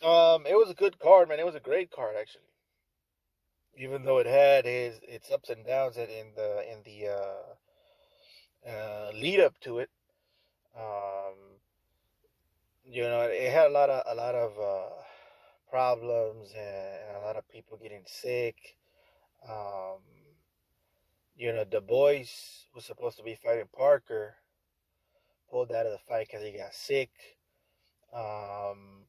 It was a good card, man. It was a great card, actually. Even though it had its ups and downs in the lead up to it. Um, it had a lot of problems and a lot of people getting sick. Um, Du Bois was supposed to be fighting Parker, pulled out of the fight because he got sick. Um,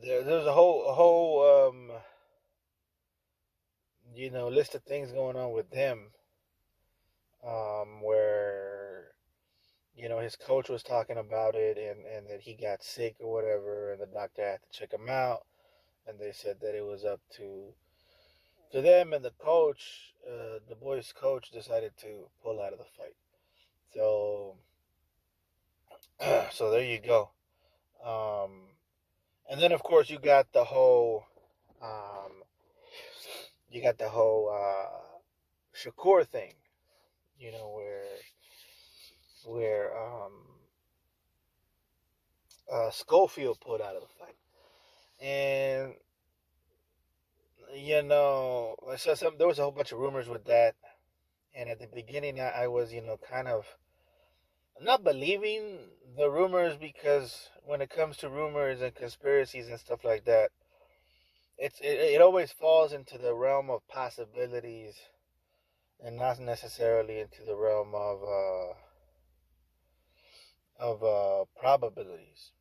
there's a whole list of things going on with him, where his coach was talking about it and that he got sick or whatever, and the doctor had to check him out, and they said that it was up to them, and the coach, the boys' coach, decided to pull out of the fight. So, so there you go. Um, and then of course um, you got the whole Shakur thing, where Schofield pulled out of the fight, and there was a whole bunch of rumors with that, and at the beginning I was kind of not believing the rumors, because when it comes to rumors and conspiracies and stuff like that, it always falls into the realm of possibilities and not necessarily into the realm of probabilities.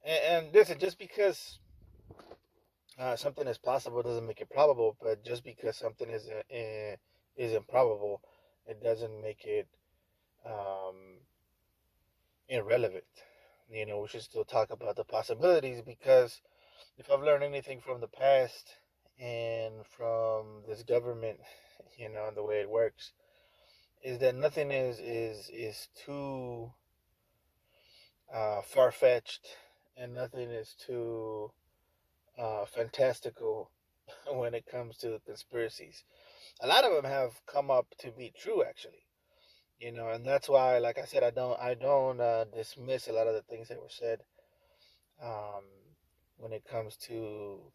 And listen, just because something is possible doesn't make it probable, but just because something is improbable, it doesn't make it um, irrelevant. We should still talk about the possibilities, because if I've learned anything from the past and from this government, and the way it works, is that nothing is too far fetched, and nothing is too fantastical when it comes to conspiracies. A lot of them have come up to be true, actually. And that's why, like I said, I don't dismiss a lot of the things that were said, um, when it comes to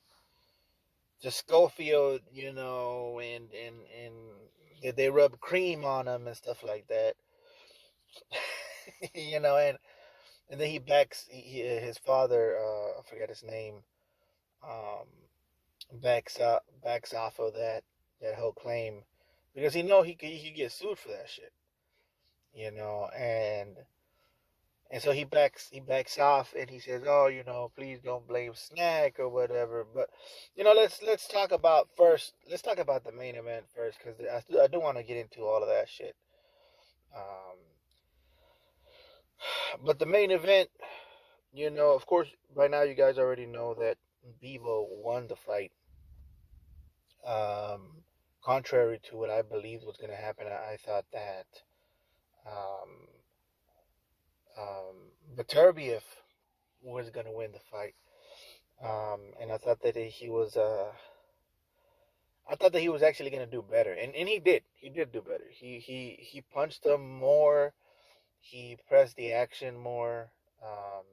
just Schofield, and did they rub cream on him and stuff like that. And then his father, I forget his name, um, backs off of that whole claim, because he could get sued for that shit, and so he backs off, and he says, "Oh, please don't blame Snack or whatever." But let's talk about first. Let's talk about the main event first, because I do want to get into all of that shit. Um, but the main event, of course, by now you guys already know that Bevo won the fight. Um, Contrary to what I believed was going to happen, I thought that um, Beterbiev was going to win the fight. And I thought that he was actually going to do better, and he did. He did do better. He punched him more. He pressed the action more, um,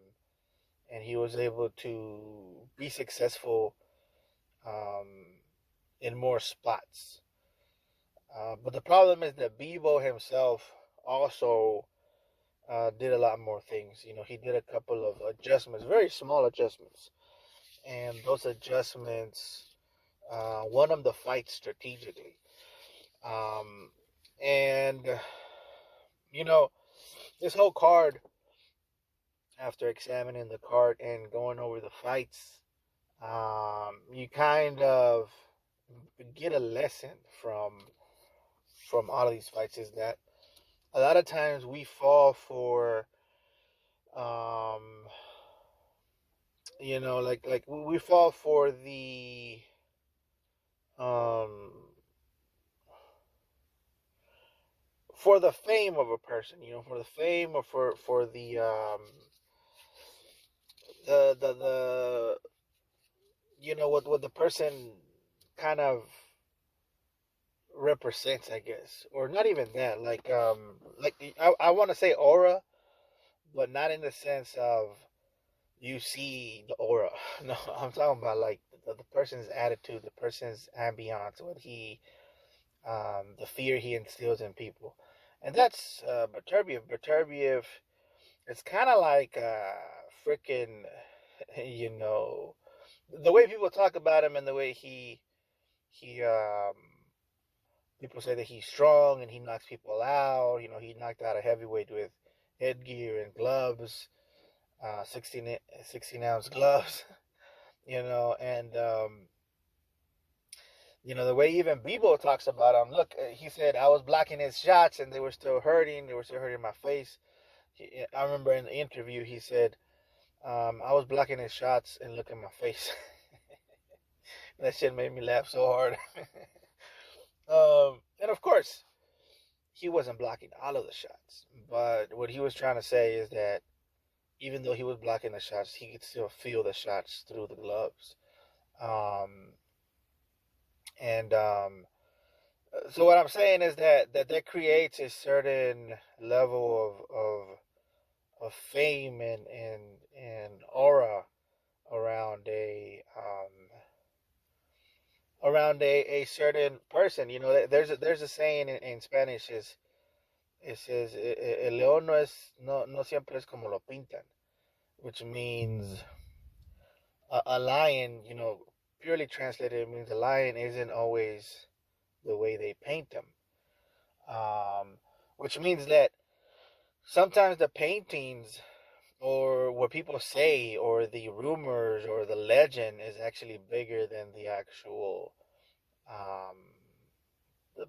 and he was able to be successful um, in more spots. But the problem is that Bebo himself also did a lot more things. He did a couple of adjustments, very small adjustments, and those adjustments won him the fight strategically. Um, and you know, this whole card, after examining the card and going over the fights, you kind of get a lesson from all of these fights, is that a lot of times we fall for um like we fall um for the fame of a person, for the fame, or for the what the person kind of represents, I guess. Or not even that, like I want to say aura, but not in the sense of you see the aura. No, I'm talking about like the person's attitude, the person's ambiance, what he, the fear he instills in people, and that's Beterbiev. Beterbiev, it's kind of like freaking, you know, the way people talk about him and the way he people say that he's strong and he knocks people out. You know, he knocked out a heavyweight with headgear and gloves, 16-ounce gloves. You know, and you know the way even Bebo talks about him. Look, he said I was blocking his shots and they were still hurting. They were still hurting my face. I remember in the interview he said, I was blocking his shots and look at my face. That shit made me laugh so hard. And of course, he wasn't blocking all of the shots. But what he was trying to say is that even though he was blocking the shots, he could still feel the shots through the gloves. Um, and So what I'm saying is that creates a certain level of fame and aura around a certain person. You know, there's a saying in Spanish is it says el león no siempre es como lo pintan, which means a lion. You know, purely translated, it means a lion isn't always the way they paint them. Um, which means that sometimes the paintings or what people say or the rumors or the legend is actually bigger than um,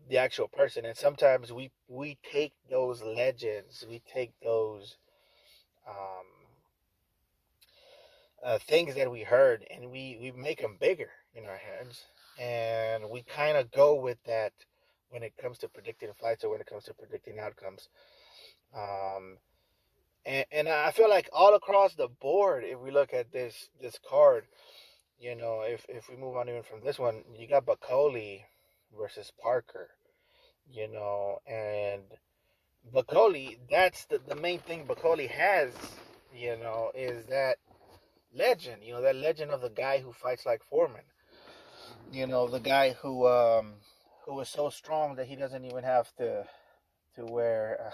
the actual person. And sometimes we take those legends, we take those um, things that we heard, and we make them bigger in our heads, and we kind of go with that when it comes to predicting fights or when it comes to predicting outcomes. Um, and I feel like all across the board, if we look at this card, you know, if we move on even from this one, you got Bakoli versus Parker, you know, and Bakoli, that's the main thing Bakoli has, you know, is that legend, you know, that legend of the guy who fights like Foreman, you know, the guy who is so strong that he doesn't even have to wear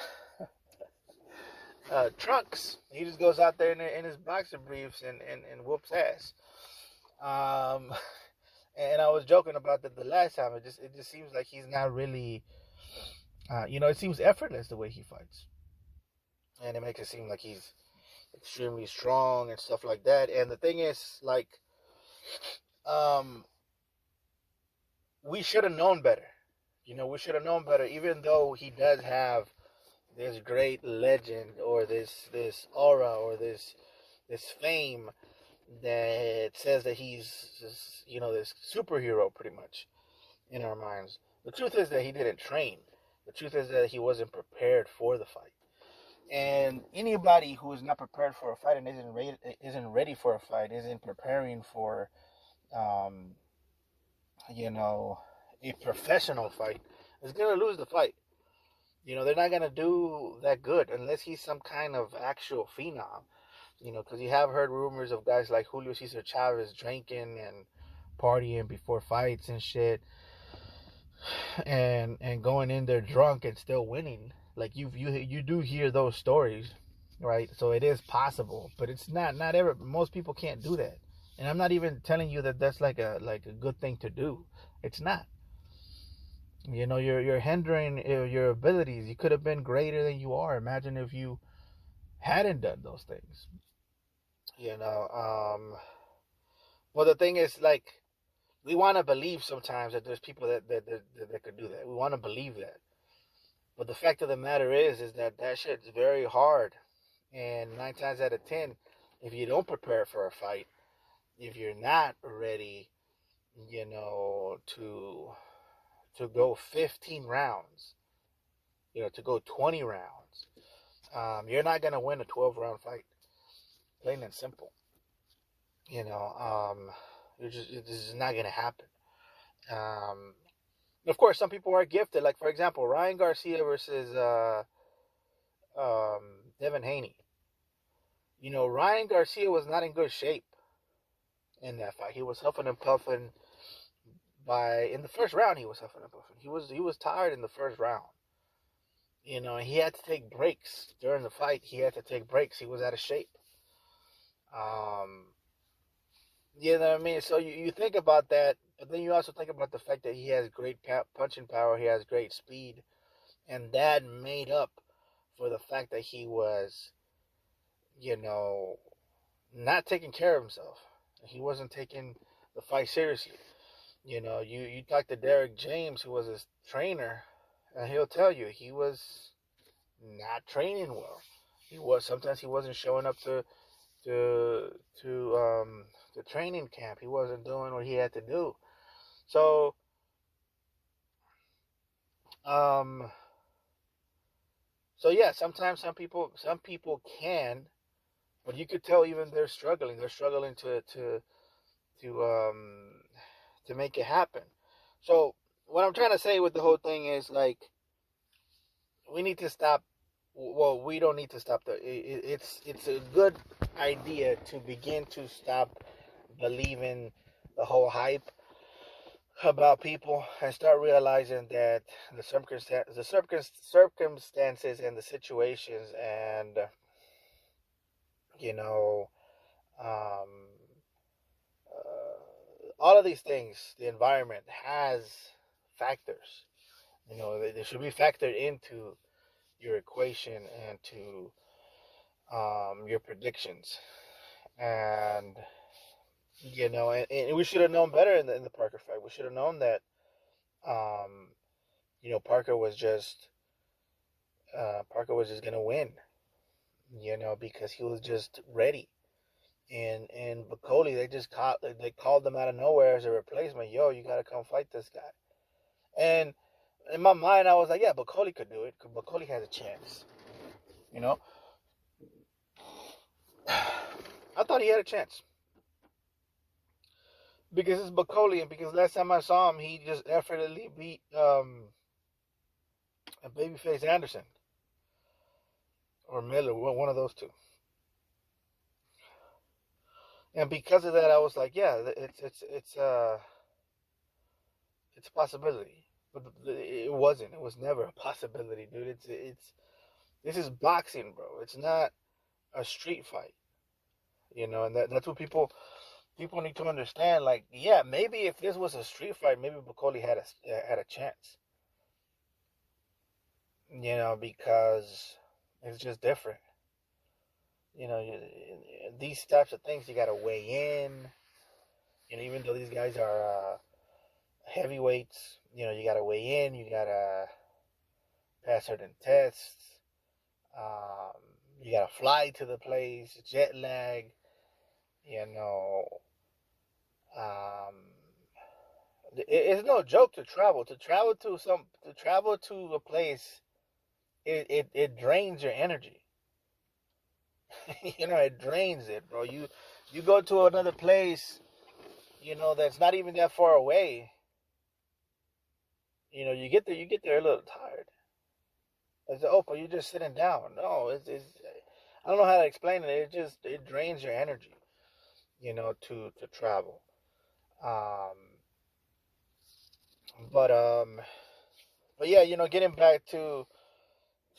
trunks. He just goes out there in his boxer briefs and whoops ass. Um, and I was joking about that the last time. It just seems like he's not really, you know, it seems effortless the way he fights, and it makes it seem like he's extremely strong and stuff like that. And the thing is, like, um, we should have known better. You know, we should have known better. Even though he does have this great legend or this aura or this fame that says that he's this, you know, this superhero pretty much in our minds. The truth is that he didn't train. The truth is that he wasn't prepared for the fight. And anybody who is not prepared for a fight and isn't ready for a fight, isn't preparing for um, you know, a professional fight, is gonna lose the fight. You know, they're not gonna do that good unless he's some kind of actual phenom. You know, because you have heard rumors of guys like Julio Cesar Chavez drinking and partying before fights and shit, and going in there drunk and still winning. Like you do hear those stories, right? So it is possible, but it's not ever. Most people can't do that, and I'm not even telling you that that's like a good thing to do. It's not. You know, you're hindering your abilities. You could have been greater than you are. Imagine if you hadn't done those things. You know, well, the thing is, like, we want to believe sometimes that there's people that could do that. We want to believe that. But the fact of the matter is that shit's very hard. And 9 times out of 10, if you don't prepare for a fight, if you're not ready, you know, to go 15 rounds, you know, to go 20 rounds, you're not gonna win a 12-round fight. Plain and simple. You know, this is not gonna happen. Um, of course, some people are gifted. Like for example, Ryan Garcia versus Devin Haney. Ryan Garcia was not in good shape in that fight. He was huffing and puffing in the first round. He was huffing and puffing. He was tired in the first round. He had to take breaks during the fight. He had to take breaks. He was out of shape. Um, you know what I mean? So you think about that, but then you also think about the fact that he has great punching power. He has great speed, and that made up for the fact that he was, you know, not taking care of himself. He wasn't taking the fight seriously. You talk to Derek James, who was his trainer, and he'll tell you he was not training well. Sometimes he wasn't showing up to to the training camp. He wasn't doing what he had to do. So um so yeah, sometimes some people can, but you could tell even they're struggling. They're struggling to um to make it happen. So what I'm trying to say with the whole thing is like we need to stop. Well, we don't need to stop. It's a good idea to begin to stop believing the whole hype about people and start realizing that the circumstances and the situations and you know um, all of these things, the environment has factors. They should be factored into your equation and to your predictions. And and we should have known better in the Parker fight. We should have known that um, Parker was just gonna win. Because he was just ready. And Bacoli, they called them out of nowhere as a replacement. Yo, you gotta come fight this guy. And in my mind, I was like, yeah, Bacoli could do it. Bacoli has a chance. You know, I thought he had a chance because it's Bacoli, and because last time I saw him, he just effortlessly beat a babyface Anderson or Miller, one of those two. And because of that, I was like, yeah, it's a possibility, but it wasn't. It was never a possibility, dude. This is boxing, bro. It's not a street fight, and that's what people need to understand. Like, yeah, maybe if this was a street fight, maybe Bacoli had a chance, because it's just different. You know, these types of things you gotta weigh in. Even though these guys are heavyweights, you gotta weigh in. You gotta pass certain tests. Um, you gotta fly to the place, jet lag. You know, um, it's no joke to travel. To travel to a place, it drains your energy. It drains it, bro. You go to another place, that's not even that far away. You get there a little tired. I said, oh, but you're just sitting down. No, it's I don't know how to explain it. It drains your energy, to travel. Um, but yeah, getting back to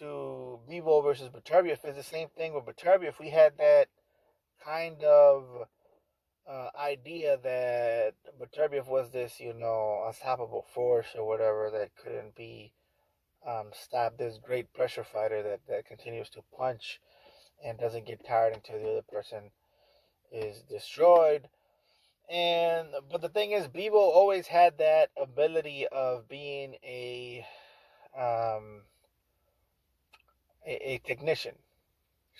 Bivol versus Beterbiev is the same thing with Beterbiev. We had that kind of idea that Beterbiev was this, unstoppable force or whatever that couldn't be stopped. This great pressure fighter that continues to punch and doesn't get tired until the other person is destroyed. But the thing is, Bivol always had that ability of being um, a technician,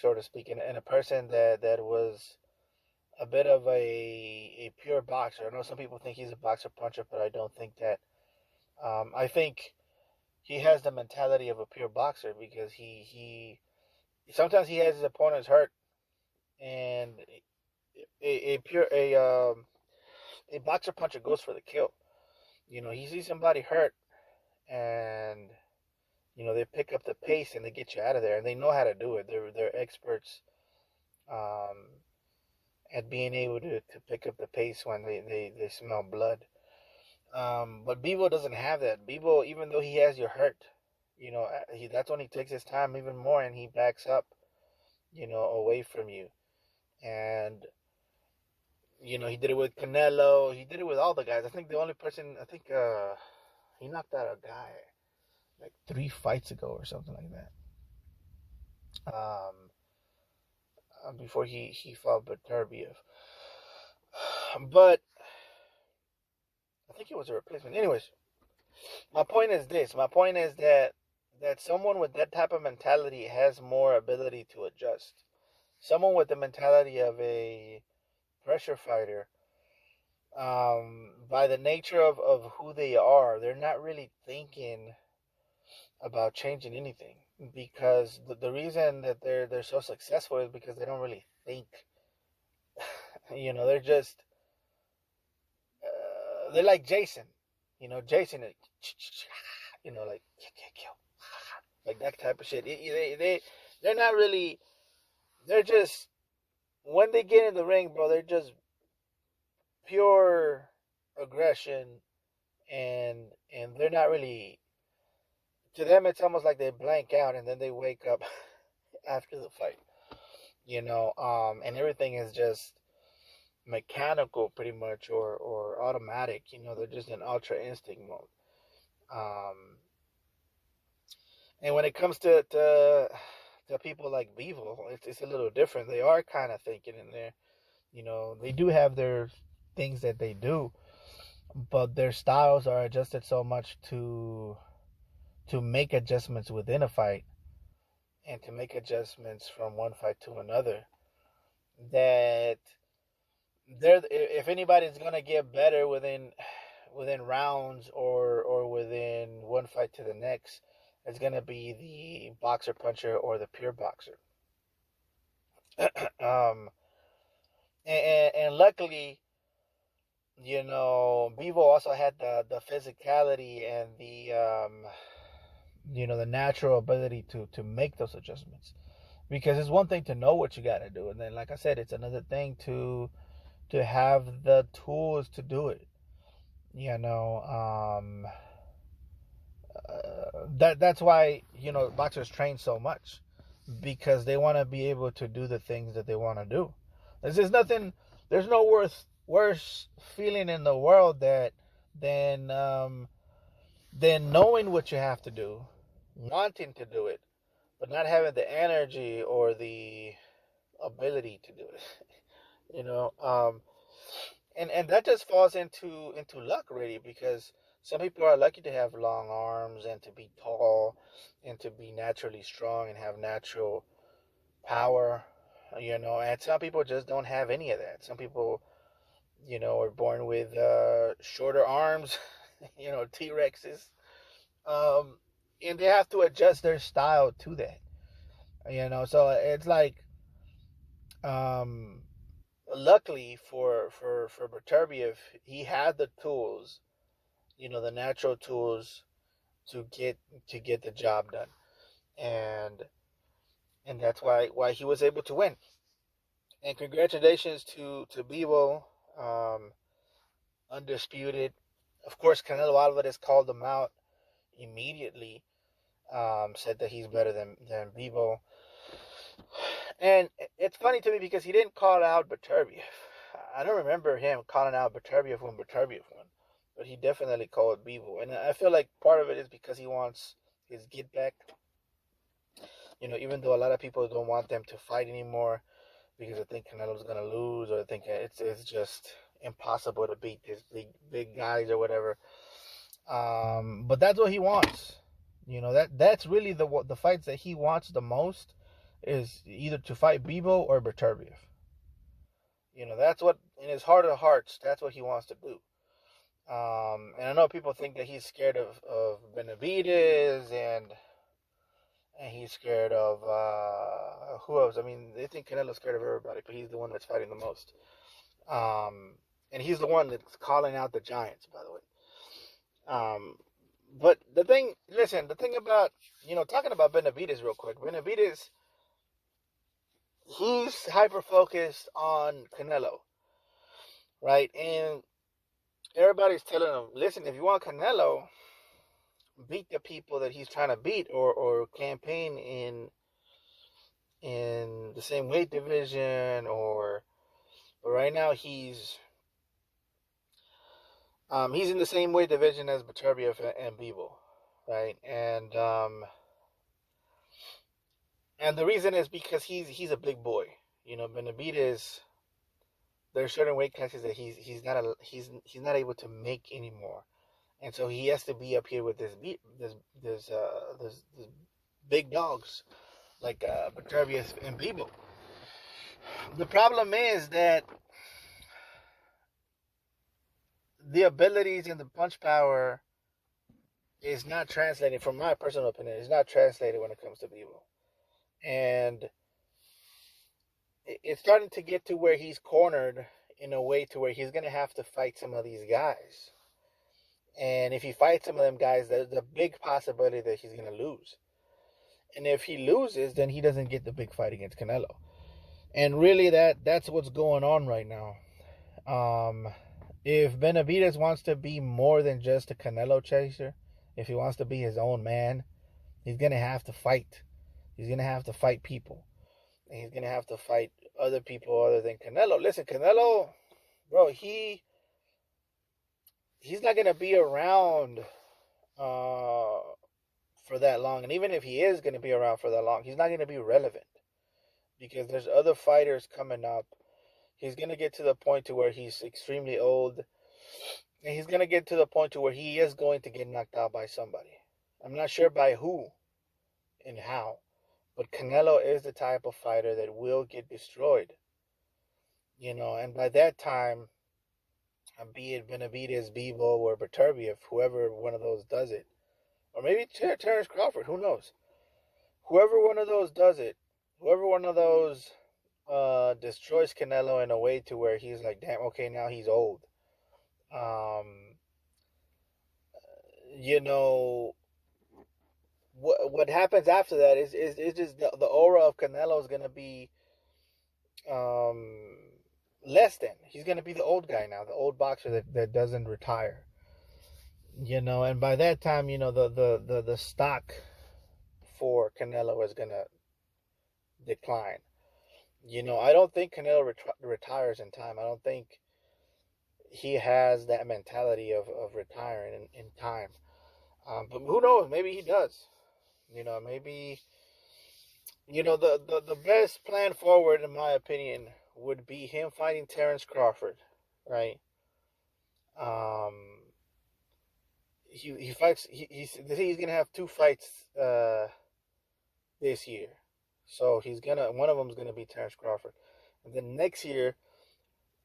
so to speak, and a person that was a bit of a pure boxer. I know some people think he's a boxer puncher, but I don't think that. I think he has the mentality of a pure boxer because he sometimes he has his opponents hurt, and a boxer puncher goes for the kill. He sees somebody hurt, and they pick up the pace and they get you out of there, and they know how to do it. They're experts at being able to pick up the pace when they smell blood. But Bebo doesn't have that. Bebo, even though he has you hurt, that's when he takes his time even more and he backs up, away from you. And, he did it with Canelo. He did it with all the guys. I think the only person, he knocked out a guy like 3 fights ago or something like that. Before he fought Beterbiev. But I think it was a replacement. Anyways, my point is this. My point is that someone with that type of mentality has more ability to adjust. Someone with the mentality of a pressure fighter, by the nature of who they are, they're not really thinking about changing anything, because the reason that they're so successful is because they don't really think. They're just they're like Jason. Jason, like like that type of shit. They're not really. They're just, when they get in the ring, bro, they're just pure aggression, and they're not really. To them, it's almost like they blank out and then they wake up after the fight. And everything is just mechanical, pretty much, or automatic. They're just in ultra instinct mode. And when it comes to people like Bevo, it's a little different. They are kind of thinking in there. They do have their things that they do, but their styles are adjusted so much to make adjustments within a fight and to make adjustments from one fight to another, that if anybody's gonna get better within rounds or within one fight to the next, it's gonna be the boxer puncher or the pure boxer. And luckily, Bevo also had the physicality and the natural ability to make those adjustments. Because it's one thing to know what you got to do, and then, like I said, it's another thing to have the tools to do it. That's why boxers train so much, because they want to be able to do the things that they want to do. There's nothing. There's no worse feeling in the world than knowing what you have to do, wanting to do it, but not having the energy or the ability to do it. And that just falls into luck, really, because some people are lucky to have long arms and to be tall and to be naturally strong and have natural power, and some people just don't have any of that. Some people, are born with shorter arms, T-Rexes, and they have to adjust their style to that, so it's like, luckily for Beterbiev, he had the tools, the natural tools to get the job done, and that's why he was able to win. And congratulations to Bebo, undisputed. Of course, Canelo Alvarez called him out immediately, said that he's better than Bebo. And it's funny to me because he didn't call out Beterbiev. I don't remember him calling out Beterbiev when Beterbiev won, but he definitely called Bebo. And I feel like part of it is because he wants his get back. Even though a lot of people don't want them to fight anymore because they think Canelo's gonna lose, or they think it's just impossible to beat these big guys or whatever. But that's what he wants. That's really the fights that he wants the most, is either to fight Bebo or Beterbiev. That's what, in his heart of hearts, that's what he wants to do. And I know people think that he's scared of Benavidez, and he's scared of who else? I mean, they think Canelo's scared of everybody, but he's the one that's fighting the most. And he's the one that's calling out the giants, by the way. But the thing about, talking about Benavidez real quick, Benavidez, he's hyper focused on Canelo, right? And everybody's telling him, listen, if you want Canelo, beat the people that he's trying to beat, or campaign in the same weight division, or but right now he's in the same weight division as Beterbiev and Bivol, right? And the reason is because he's a big boy. You know, Benavidez, there's certain weight classes that he's not able to make anymore, and so he has to be up here with this big dogs like Beterbiev and Bivol. The problem is that the abilities and the punch power is not translated, from my personal opinion, it's not translated when it comes to Bivol. And it's starting to get to where he's cornered in a way to where he's going to have to fight some of these guys. And if he fights some of them guys, there's a big possibility that he's going to lose. And if he loses, then he doesn't get the big fight against Canelo. And really, that's what's going on right now. If Benavidez wants to be more than just a Canelo chaser, if he wants to be his own man, he's going to have to fight. He's going to have to fight people. And he's going to have to fight other people other than Canelo. Listen, Canelo, bro, he's not going to be around for that long. And even if he is going to be around for that long, he's not going to be relevant. Because there's other fighters coming up. He's going to get to the point to where he's extremely old. And he's going to get to the point to where he is going to get knocked out by somebody. I'm not sure by who and how. But Canelo is the type of fighter that will get destroyed. You know, and by that time, be it Benavidez, Bivol, or Beterbiev, whoever one of those does it. Or maybe Terence Crawford, who knows? Whoever one of those does it, whoever one of those destroys Canelo in a way to where he's like, damn, okay, now he's old. You know, what happens after that is just the aura of Canelo is going to be less than. He's going to be the old guy now, the old boxer that doesn't retire. You know, and by that time, you know, the stock for Canelo is going to decline. You know, I don't think Canelo retires in time. I don't think he has that mentality of retiring in time. But who knows? Maybe he does. You know, maybe, you know, the best plan forward, in my opinion, would be him fighting Terence Crawford, right? He fights. He's gonna have 2 fights this year. So one of them is gonna be Terence Crawford, and then next year,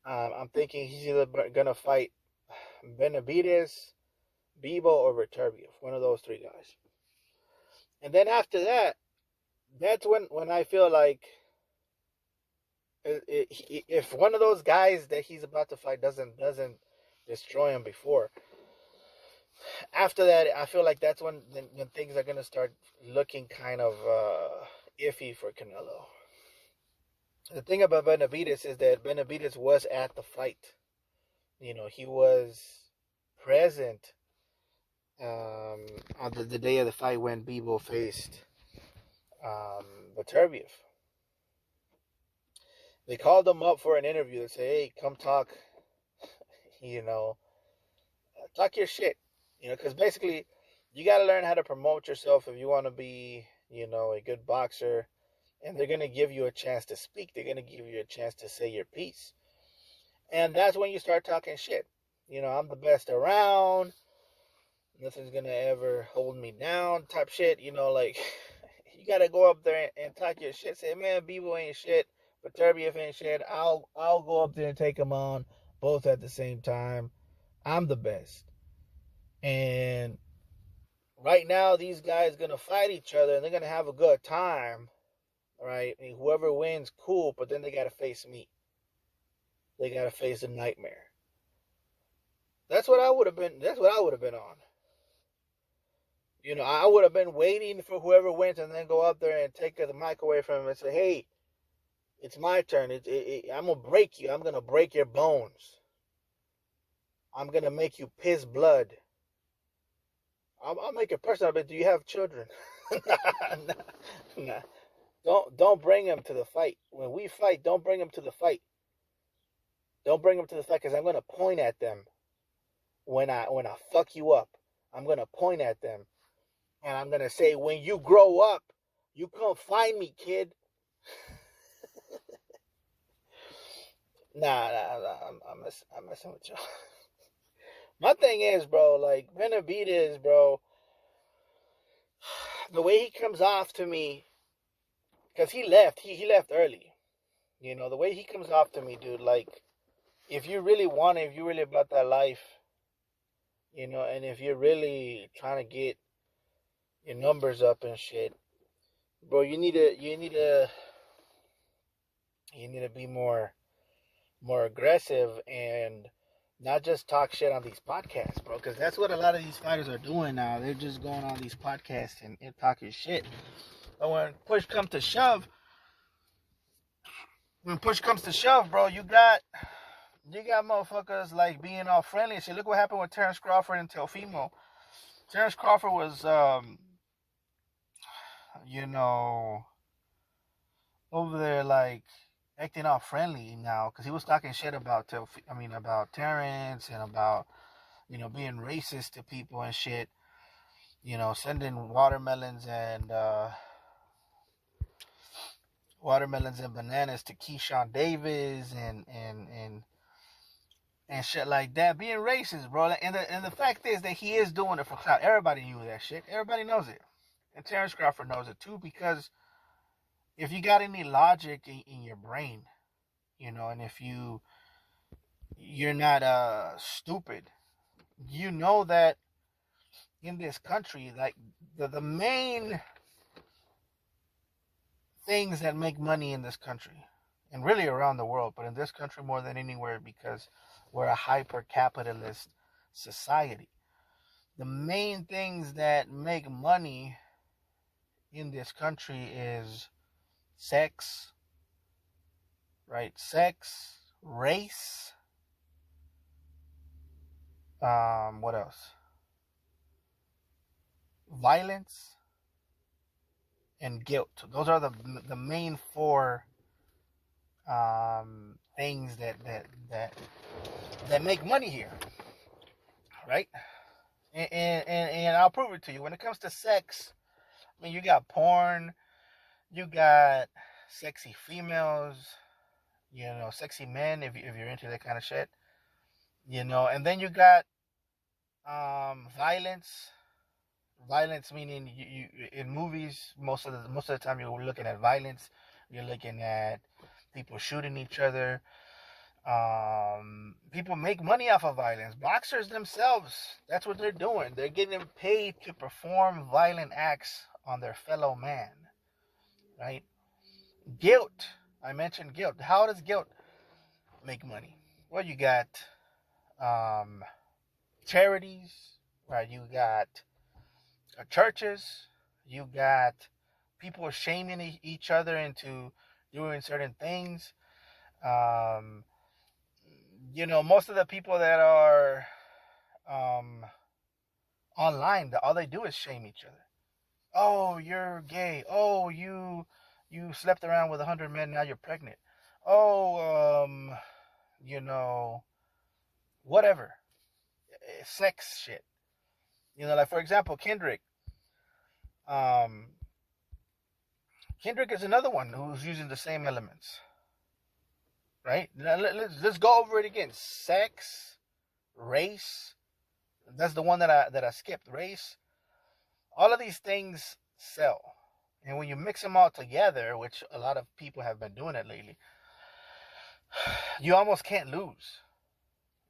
I'm thinking he's either gonna fight Benavidez, Bivol, or Beterbiev, one of those 3 guys. And then after that, that's when I feel like if one of those guys that he's about to fight doesn't destroy him before, after that, I feel like that's when things are gonna start looking kind of iffy for Canelo. The thing about Benavidez is that Benavidez was at the fight. You know, he was present on the day of the fight when Bivol faced Beterbiev. They called him up for an interview. They say, "Hey, come talk. You know, talk your shit. You know, because basically, you got to learn how to promote yourself if you want to be, you know, a good boxer. And they're going to give you a chance to speak. They're going to give you a chance to say your piece. And that's when you start talking shit. You know, I'm the best around. Nothing's going to ever hold me down type shit. You know, like, you got to go up there and talk your shit. Say, man, Bivol ain't shit. Beterbiev ain't shit. I'll go up there and take them on both at the same time. I'm the best. And right now, these guys are going to fight each other, and they're going to have a good time. Right? I mean, whoever wins, cool, but then they got to face me. They got to face the nightmare. That's what I would have been on. You know, I would have been waiting for whoever wins and then go up there and take the mic away from him and say, hey, It's my turn. I'm gonna break you. I'm gonna break your bones. I'm gonna make you piss blood. I'll make it personal. But do you have children? nah, nah, nah. Don't bring them to the fight. When we fight, don't bring them to the fight. Don't bring them to the fight because I'm gonna point at them when I fuck you up. I'm gonna point at them and I'm gonna say, when you grow up, you come find me, kid. Nah, I'm messing with y'all. My thing is, bro, like Benavidez, bro, the way he comes off to me, because he left early. You know, the way he comes off to me, dude, like, if you really want it, if you really about that life, you know, and if you're really trying to get your numbers up and shit, bro, you need to be more aggressive and not just talk shit on these podcasts, bro, because that's what a lot of these fighters are doing now. They're just going on these podcasts and talking shit. But when push comes to shove, bro, you got motherfuckers like being all friendly and shit. Look what happened with Terrence Crawford and Teofimo. Terrence Crawford was, you know, over there like acting all friendly now because he was talking shit about about Terrence and about, you know, being racist to people and shit. You know, sending watermelons and bananas to Keyshawn Davis and shit like that, being racist, bro. And the fact is that he is doing it for clout. Everybody knew that shit. Everybody knows it, and Terrence Crawford knows it too. Because if you got any logic in your brain, you know, and if you're not stupid, you know that in this country, like the main things that make money in this country, and really around the world, but in this country more than anywhere because we're a hyper-capitalist society. The main things that make money in this country is sex, right? Sex, race, what else? Violence and guilt. Those are the main four things that make money here, right? And I'll prove it to you. When it comes to sex, I mean, you got porn, you got sexy females, you know, sexy men if you're into that kind of shit, you know, and then you got violence. Violence meaning you in movies most of the time you're looking at violence. You're looking at people shooting each other. People make money off of violence. Boxers themselves, that's what they're doing. They're getting paid to perform violent acts on their fellow man, right? Guilt. I mentioned guilt. How does guilt make money? Well, you got charities, right? You got churches. You got people shaming each other into doing certain things. Um, you know, most of the people that are online, all they do is shame each other. Oh, you're gay. Oh, you slept around with 100 men. Now you're pregnant. Oh, you know, whatever, sex shit. You know, like for example, Kendrick. Um, Kendrick is another one who's using the same elements, right? Now, let's go over it again. Sex, race. That's the one that I skipped. Race. All of these things sell, and when you mix them all together, which a lot of people have been doing it lately, you almost can't lose.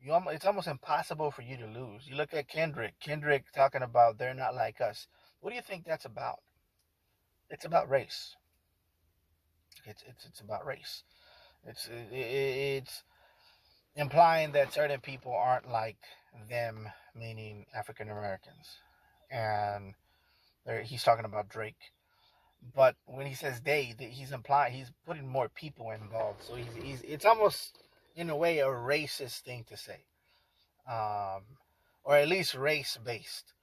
It's almost impossible for you to lose. You look at Kendrick talking about they're not like us. What do you think that's about? It's about race. It's about race. It's implying that certain people aren't like them, meaning African Americans, and he's talking about Drake. But when he says they, he's implying he's putting more people involved. So he's it's almost in a way a racist thing to say, um, or at least race based.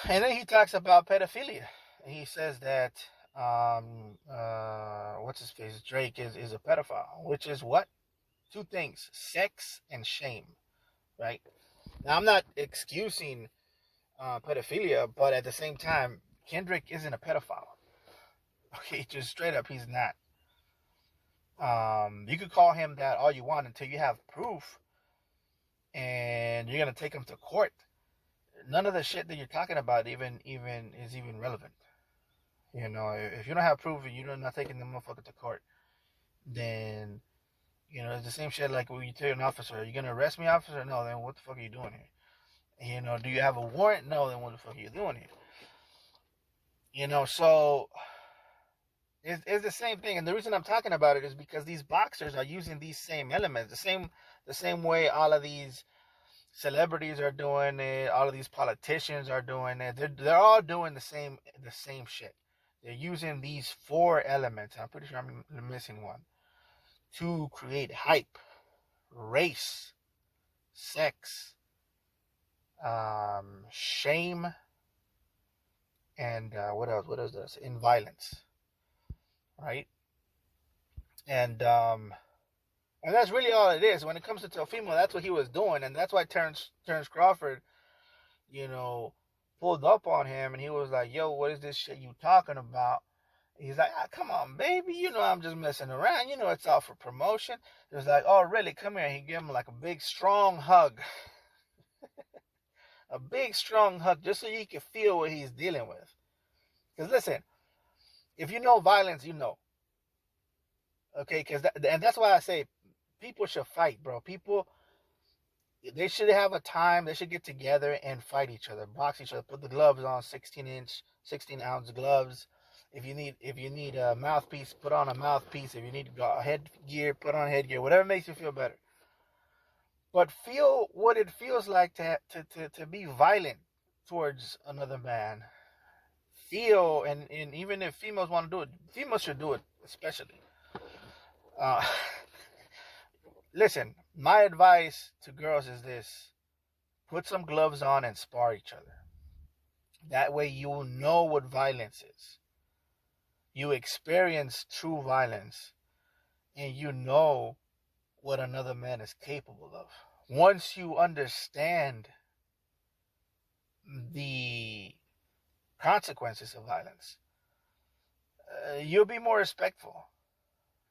And then he talks about pedophilia. He says that what's his face, Drake is a pedophile, which is what? Two things: sex and shame. Right now, I'm not excusing pedophilia, but at the same time, Kendrick isn't a pedophile. Okay, just straight up, he's not. You could call him that all you want until you have proof, and you're gonna take him to court. None of the shit that you're talking about even is even relevant. You know, if you don't have proof and you're not taking the motherfucker to court, then it's the same shit like when you tell an officer, "Are you gonna arrest me, officer?" No, then what the fuck are you doing here? Do you have a warrant? No, then what the fuck are you doing here? So it's the same thing, and the reason I'm talking about it is because these boxers are using these same elements, the same way all of these celebrities are doing it, all of these politicians are doing it. They're all doing the same shit. They're using these four elements. I'm pretty sure I'm missing one to create hype, race, sex, shame, and what else? What else does? In violence, right? And that's really all it is. When it comes to Teofimo, that's what he was doing, and that's why Terrence Crawford, pulled up on him, and he was like, "Yo, what is this shit you talking about?" He's like, "Come on, baby, I'm just messing around. It's all for promotion." It was like, "Oh, really? Come here." He gave him like a big, strong hug, a big, strong hug, just so you can feel what he's dealing with. Because listen, if you know violence, you know. Okay, and that's why I say people should fight, bro. People, they should have a time. They should get together and fight each other, box each other, put the gloves on, 16-inch, 16-ounce gloves. If you need a mouthpiece, put on a mouthpiece. If you need headgear, put on headgear. Whatever makes you feel better. But feel what it feels like to be violent towards another man. Feel, and even if females want to do it, females should do it, especially. Uh, Listen, my advice to girls is this: put some gloves on and spar each other. That way you will know what violence is. You experience true violence, and you know what another man is capable of. Once you understand the consequences of violence, you'll be more respectful.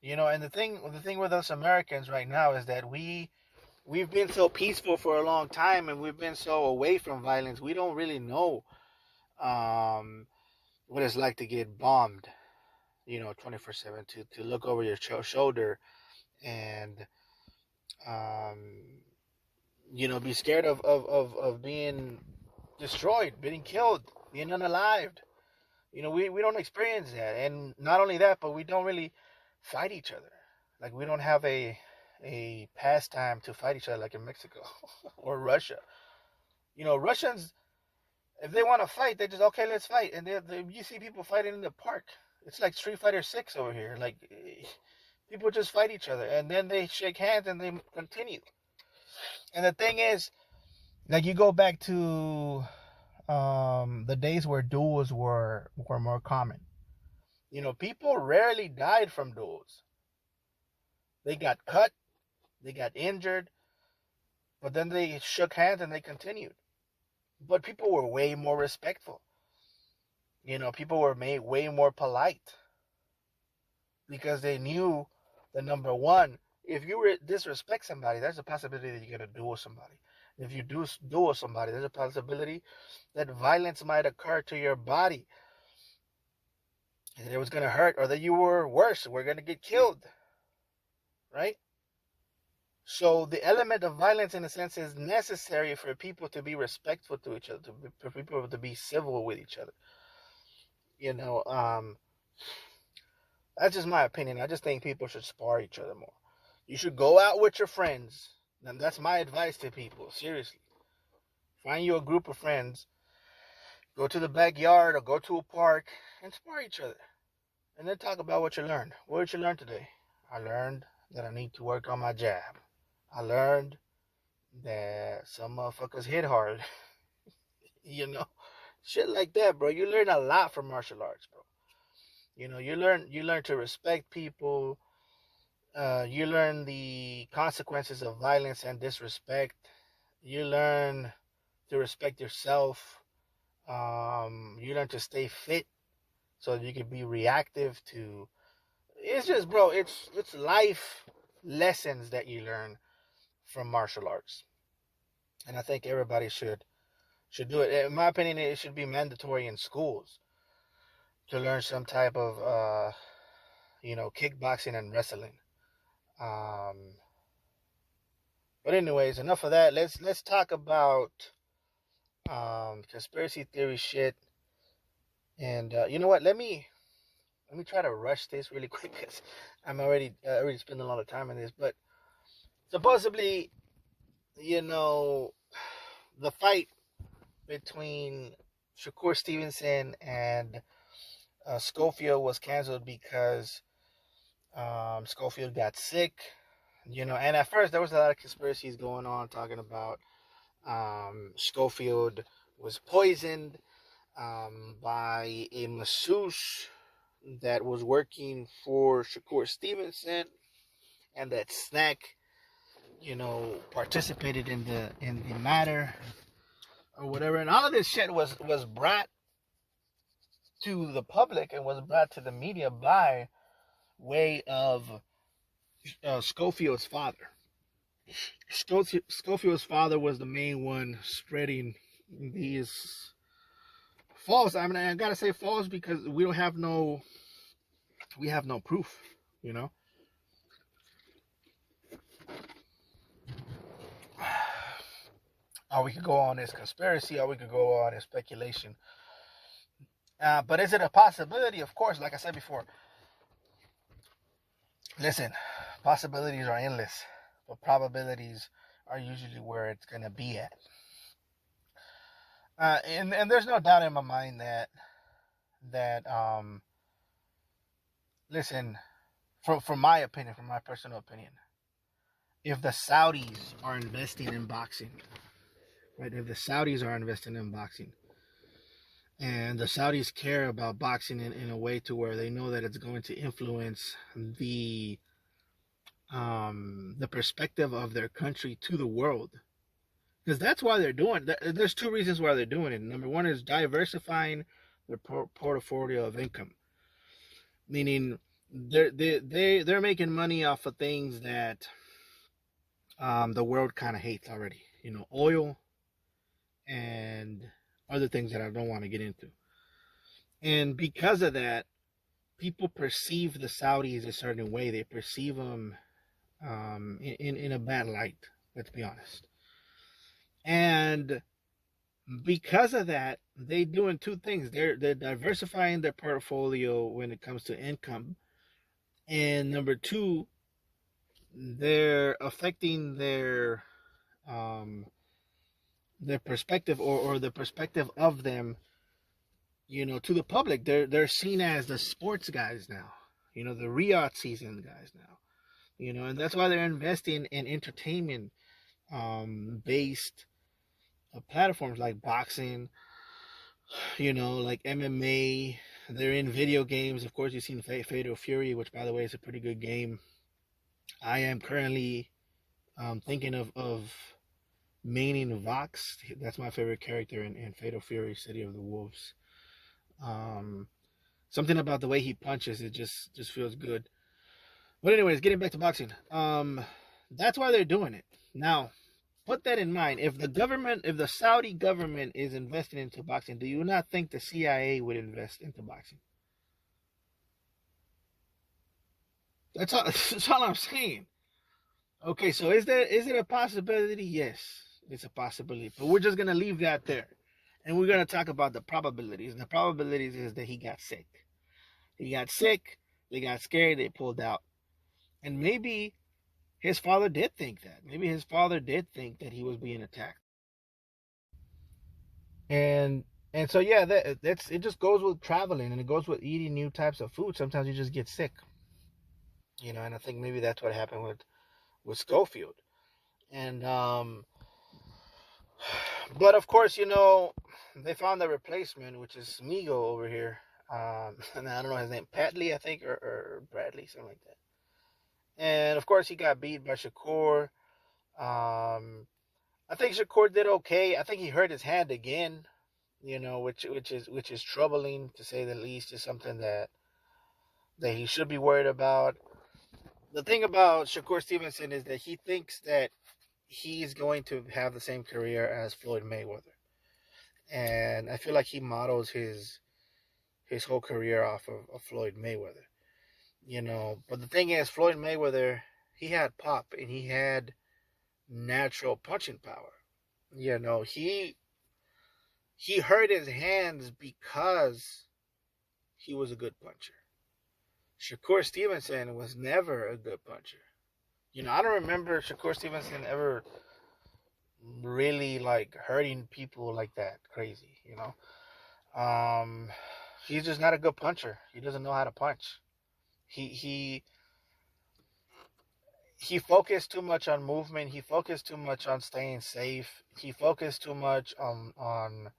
And the thing with us Americans right now is that we've been so peaceful for a long time, and we've been so away from violence. We don't really know what it's like to get bombed, 24/7, to look over your shoulder, and um, be scared of being destroyed, being killed, being unalived. We don't experience that, and not only that, but we don't really fight each other. Like, we don't have a pastime to fight each other like in Mexico or Russia. Russians, if they want to fight, they just, okay, let's fight. And you see people fighting in the park. It's like Street Fighter 6 over here. Like, people just fight each other, and then they shake hands and they continue. And the thing is, like, you go back to the days where duels were more common. People rarely died from duels. They got cut, they got injured, but then they shook hands and they continued. But people were way more respectful. People were made way more polite because they knew that, number one, if you disrespect somebody, there's a possibility that you're going to duel somebody. If you do duel somebody, there's a possibility that violence might occur to your body. And it was going to hurt, or that you were worse, we're going to get killed. Right? So the element of violence, in a sense, is necessary for people to be respectful to each other, for people to be civil with each other. That's just my opinion. I just think people should spar each other more. You should go out with your friends, and that's my advice to people. Seriously, find you a group of friends Go to the backyard or go to a park and spar each other. And then talk about what you learned. What did you learn today? I learned that I need to work on my jab. I learned that some motherfuckers hit hard. You know, shit like that, bro. You learn a lot from martial arts, bro. You know, you learn to respect people. You learn the consequences of violence and disrespect. You learn to respect yourself. You learn to stay fit so that you can be reactive to. It's just, bro. It's life lessons that you learn from martial arts, and I think everybody should do it. In my opinion, it should be mandatory in schools to learn some type of kickboxing and wrestling. Um, but anyways, enough of that. Let's talk about conspiracy theory shit. And you know what? Let me try to rush this really quick because I'm already spending a lot of time on this. But supposedly, you know, the fight between Shakur Stevenson and Schofield was canceled because Schofield got sick. You know, and at first there was a lot of conspiracies going on talking about Schofield was poisoned by a masseuse that was working for Shakur Stevenson, and that Snack, participated in the matter or whatever. And all of this shit was brought to the public and was brought to the media by way of Schofield's father. Schofield's father was the main one spreading these false. I mean, I gotta say false because we have no proof, you know. Or we could go on this conspiracy, or we could go on this speculation. But is it a possibility? Of course, like I said before. Listen, possibilities are endless, but probabilities are usually where it's gonna be at. And there's no doubt in my mind that listen, from my opinion, from my personal opinion, if the Saudis are investing in boxing, right? If the Saudis are investing in boxing, and the Saudis care about boxing in a way to where they know that it's going to influence the perspective of their country to the world, because that's why they're doing. There's two reasons why they're doing it. Number one is diversifying their portfolio of income, meaning they're making money off of things that the world kind of hates already. You know, oil and other things that I don't want to get into. And because of that, people perceive the Saudis a certain way. They perceive them in a bad light. Let's be honest. And because of that, they're doing two things. They're diversifying their portfolio when it comes to income, and number two, they're affecting their perspective or the perspective of them, to the public. They're seen as the sports guys now, the Riyadh season guys now, and that's why they're investing in entertainment based platforms like boxing, like MMA. They're in video games. Of course, you've seen Fatal Fury, which, by the way, is a pretty good game. I am currently thinking of maining Vox. That's my favorite character in Fatal Fury, City of the Wolves. Something about the way he punches, it just feels good. But anyways, getting back to boxing. That's why they're doing it. Now, put that in mind. If the Saudi government is investing into boxing, do you not think the CIA would invest into boxing? That's all I'm saying. Okay, so is it a possibility? Yes, it's a possibility. But we're just gonna leave that there. And we're gonna talk about the probabilities. And the probabilities is that he got sick. He got sick, they got scared, they pulled out. And maybe his father did think that. Maybe his father did think that he was being attacked. And And so yeah, that's it. Just goes with traveling, and it goes with eating new types of food. Sometimes you just get sick, and I think maybe that's what happened with Schofield. And but of course, they found the replacement, which is Smigo over here. And I don't know his name, Patley, I think, or Bradley, something like that. And of course, he got beat by Shakur. I think Shakur did okay. I think he hurt his hand again, which is troubling to say the least. Is something that he should be worried about. The thing about Shakur Stevenson is that he thinks that he's going to have the same career as Floyd Mayweather, and I feel like he models his whole career off of Floyd Mayweather. But the thing is, Floyd Mayweather, he had pop and he had natural punching power. He hurt his hands because he was a good puncher. Shakur Stevenson was never a good puncher. I don't remember Shakur Stevenson ever really like hurting people like that crazy. Um, he's just not a good puncher. He doesn't know how to punch. He he focused too much on movement. He focused too much on staying safe. He focused too much on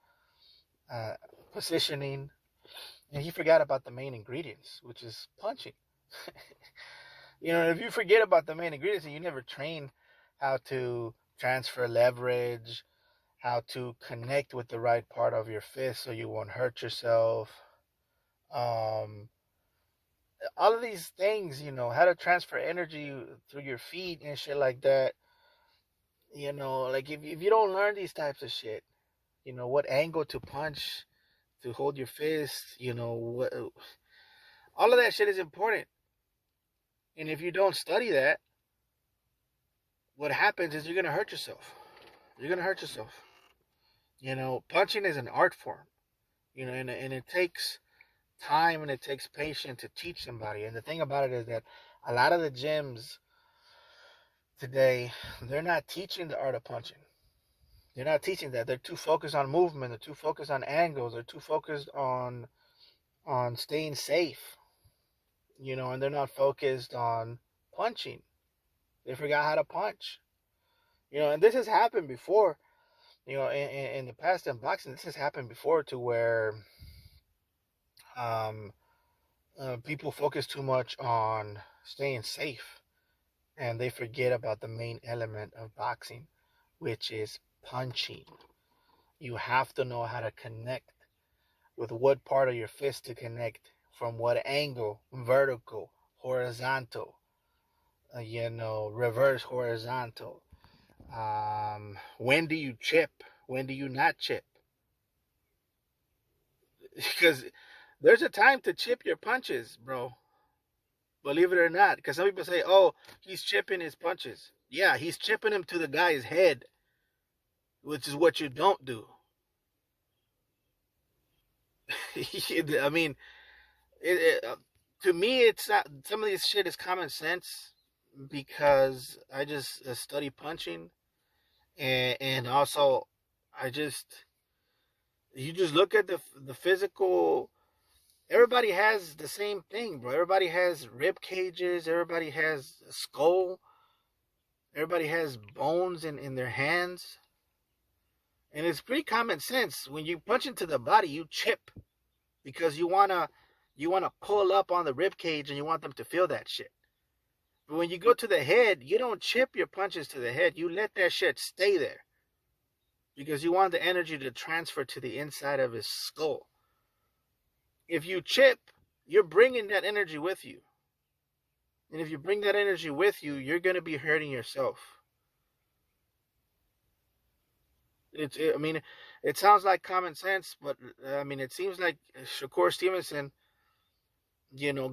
uh, positioning, and he forgot about the main ingredients, which is punching. If you forget about the main ingredients and you never train how to transfer leverage, how to connect with the right part of your fist so you won't hurt yourself, um, all of these things, how to transfer energy through your feet and shit like that. Like if you don't learn these types of shit, what angle to punch, to hold your fist, what, all of that shit is important. And if you don't study that, what happens is you're gonna hurt yourself. You're gonna hurt yourself. Punching is an art form. And it takes time and it takes patience to teach somebody. And the thing about it is that a lot of the gyms today, they're not teaching the art of punching. They're not teaching that. They're too focused on movement. They're too focused on angles. They're too focused on staying safe. And they're not focused on punching. They forgot how to punch. And this has happened before. In the past in boxing, this has happened before to where um, people focus too much on staying safe and they forget about the main element of boxing, which is punching. You have to know how to connect with what part of your fist to connect, from what angle, vertical, horizontal, reverse horizontal. When do you chip? When do you not chip? Because there's a time to chip your punches, bro. Believe it or not. Because some people say, oh, he's chipping his punches. Yeah, he's chipping them to the guy's head, which is what you don't do. I mean, to me, it's not. Some of this shit is common sense because I just study punching, and also I just you just look at the physical. Everybody has the same thing, bro. Everybody has rib cages. Everybody has a skull. Everybody has bones in their hands. And it's pretty common sense. When you punch into the body, you chip because you wanna pull up on the rib cage and you want them to feel that shit. But when you go to the head, you don't chip your punches to the head. You let that shit stay there because you want the energy to transfer to the inside of his skull. If you chip, you're bringing that energy with you. And if you bring that energy with you, you're going to be hurting yourself. I mean, it sounds like common sense, but I mean, it seems like Shakur Stevenson,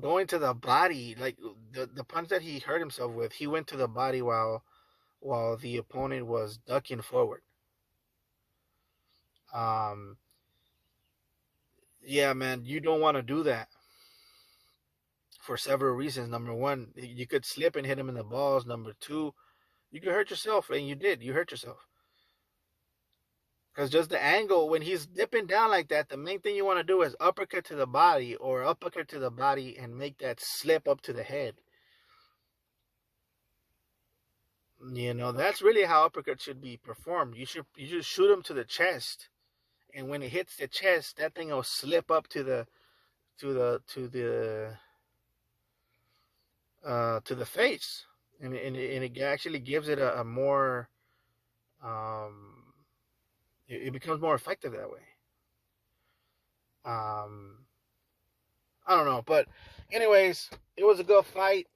going to the body, like the punch that he hurt himself with, he went to the body while the opponent was ducking forward. Um, yeah, man, you don't want to do that for several reasons. Number one, you could slip and hit him in the balls. Number two, you could hurt yourself, and you did. You hurt yourself. Because just the angle, when he's dipping down like that, the main thing you want to do is uppercut to the body or uppercut to the body and make that slip up to the head. You know, that's really how uppercut should be performed. You just shoot him to the chest, and when it hits the chest, that thing will slip up to the face, and it actually gives it a more it becomes more effective that way. I don't know, but anyways, it was a good fight.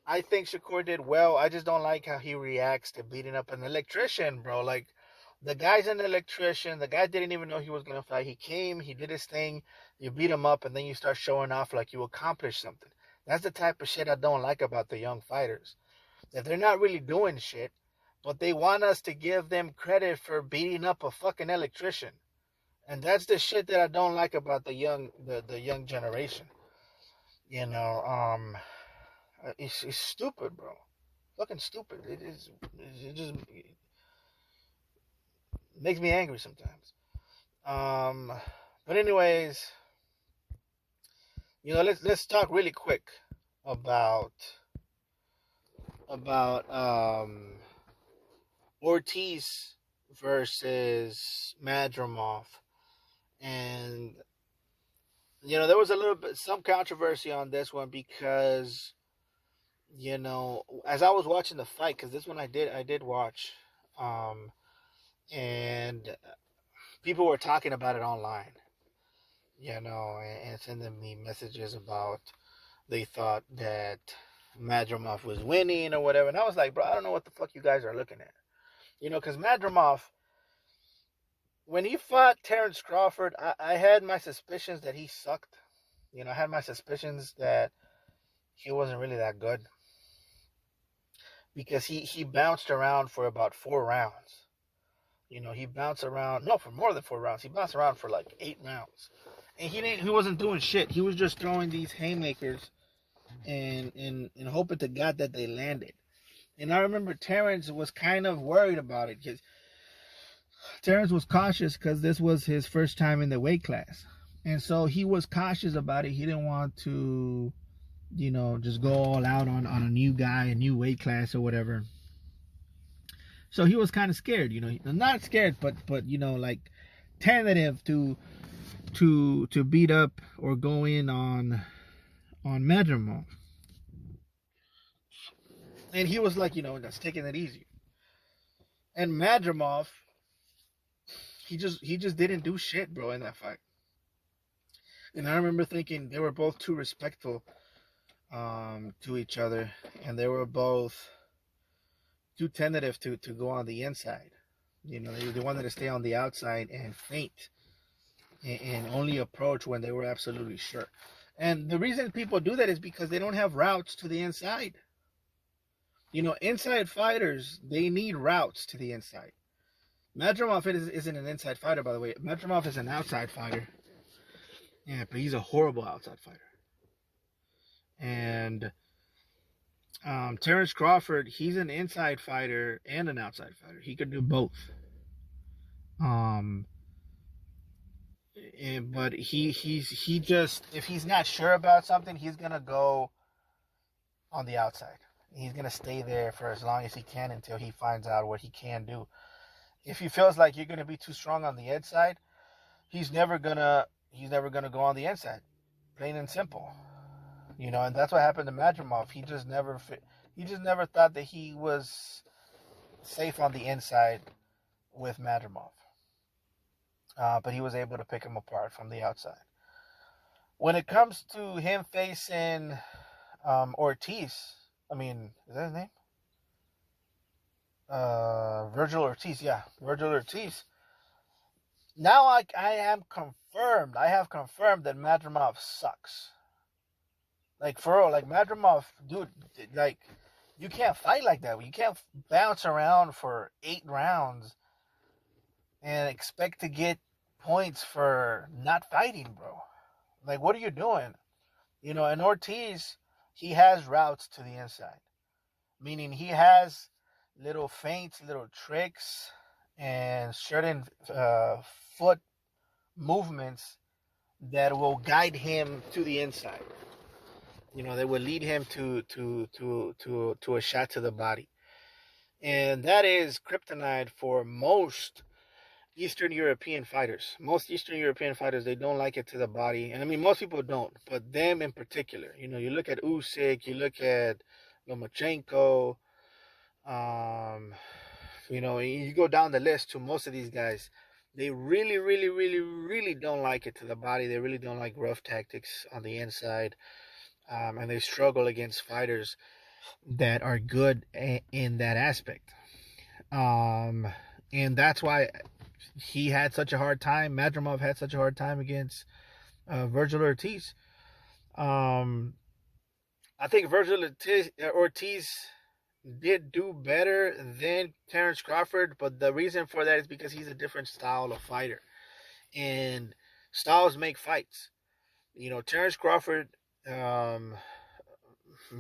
I think Shakur did well. I just don't like how he reacts to beating up an electrician, bro. Like, the guy's an electrician. The guy didn't even know he was gonna fight. He came, he did his thing. You beat him up, and then you start showing off like you accomplished something. That's the type of shit I don't like about the young fighters. That they're not really doing shit, but they want us to give them credit for beating up a fucking electrician. And that's the shit that I don't like about the young generation. You know, it's stupid, bro. Fucking stupid. It just makes me angry sometimes. But anyways, you know, let's talk really quick about Ortiz versus Madrimov. And you know, there was a little bit some controversy on this one because, you know, as I was watching the fight, because this one I did watch, and people were talking about it online, you know, and sending me messages about they thought that Madrimov was winning or whatever, and I was like, bro, I don't know what the fuck you guys are looking at, you know, because Madrimov, when he fought Terrence Crawford, I had my suspicions that he sucked. You know, I had my suspicions that he wasn't really that good. Because he bounced around for about 4 rounds. You know, he bounced around, no, for more than 4 rounds. He bounced around for like 8 rounds. And he wasn't doing shit. He was just throwing these haymakers and hoping to God that they landed. And I remember Terrence was kind of worried about it because Terrence was cautious because this was his first time in the weight class. And so he was cautious about it. He didn't want to, you know, just go all out on a new guy, a new weight class or whatever. So he was kind of scared, you know, not scared, but you know, like tentative to beat up or go in on Madrimov. And he was like, you know, just taking it easy. And Madrimov, he just didn't do shit, bro, in that fight. And I remember thinking they were both too respectful to each other, and they were both too tentative to go on the inside. You know, they wanted to stay on the outside and feint and only approach when they were absolutely sure. And the reason people do that is because they don't have routes to the inside. You know, inside fighters, they need routes to the inside. Madrimov isn't an inside fighter, by the way. Madrimov is an outside fighter. Yeah, but he's a horrible outside fighter. And Terrence Crawford, he's an inside fighter and an outside fighter. He could do both. But he just, if he's not sure about something, he's gonna go on the outside. He's gonna stay there for as long as he can until he finds out what he can do. If he feels like you're gonna be too strong on the inside, he's never gonna go on the inside. Plain and simple. You know, and that's what happened to Madrimov. He just never thought that he was safe on the inside with Madrimov. But he was able to pick him apart from the outside. When it comes to him facing Ortiz, I mean, is that his name? Vergil Ortiz, yeah, Vergil Ortiz. Now I have confirmed that Madrimov sucks. Like, for real, like, Madrimov, dude, like, you can't fight like that. You can't bounce around for 8 rounds and expect to get points for not fighting, bro. Like, what are you doing? You know, and Ortiz, he has routes to the inside. Meaning he has little feints, little tricks, and certain foot movements that will guide him to the inside. You know, they will lead him to a shot to the body, and that is kryptonite for most Eastern European fighters. Most Eastern European fighters, they don't like it to the body, and I mean most people don't, but them in particular. You know, you look at Usyk, you look at Lomachenko, um, you know, you go down the list to most of these guys. They really, really, really, really don't like it to the body. They really don't like rough tactics on the inside, and they struggle against fighters that are good in that aspect. Um, and that's why he had such a hard time. Madrimov had such a hard time against Virgil Ortiz. Um, I think Virgil Ortiz did do better than Terrence Crawford, but the reason for that is because he's a different style of fighter, and styles make fights. You know, Terrence Crawford, um,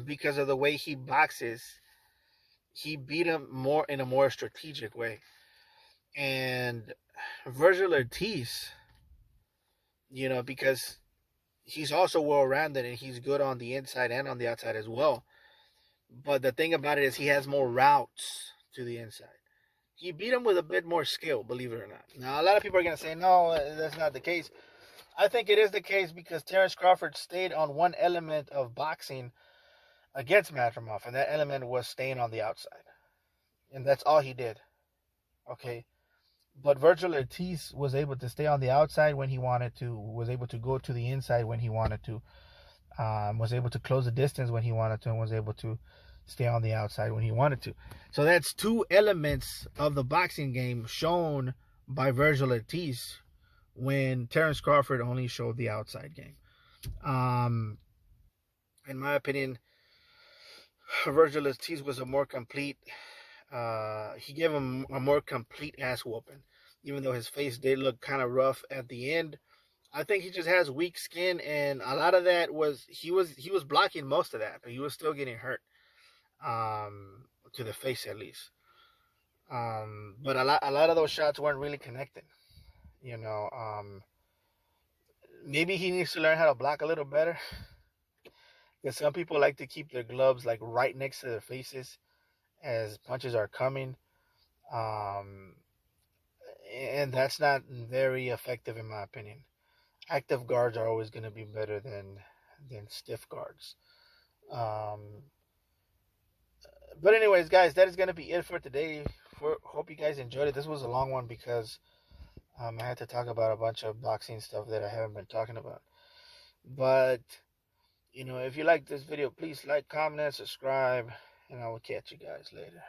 because of the way he boxes, he beat him more in a more strategic way. And Virgil Ortiz, you know, because he's also well rounded and he's good on the inside and on the outside as well. But the thing about it is he has more routes to the inside. He beat him with a bit more skill, believe it or not. Now, a lot of people are going to say, no, that's not the case. I think it is the case because Terrence Crawford stayed on one element of boxing against Madrimov, and that element was staying on the outside. And that's all he did. Okay? But Virgil Ortiz was able to stay on the outside when he wanted to, was able to go to the inside when he wanted to, was able to close the distance when he wanted to, and was able to stay on the outside when he wanted to. So that's two elements of the boxing game shown by Virgil Ortiz when Terrence Crawford only showed the outside game. In my opinion, Virgil Ortiz was a more complete. He gave him a more complete ass whooping, even though his face did look kind of rough at the end. I think he just has weak skin, and a lot of that was he was blocking most of that, but he was still getting hurt, to the face at least. But a lot of those shots weren't really connected. You know, maybe he needs to learn how to block a little better. Because some people like to keep their gloves like right next to their faces as punches are coming, um, and that's not very effective in my opinion. Active guards are always going to be better than stiff guards. Um, but anyways, guys, that is going to be it for today. Hope you guys enjoyed it. This was a long one because I had to talk about a bunch of boxing stuff that I haven't been talking about. But you know, if you like this video, please like, comment, and subscribe, and I will catch you guys later.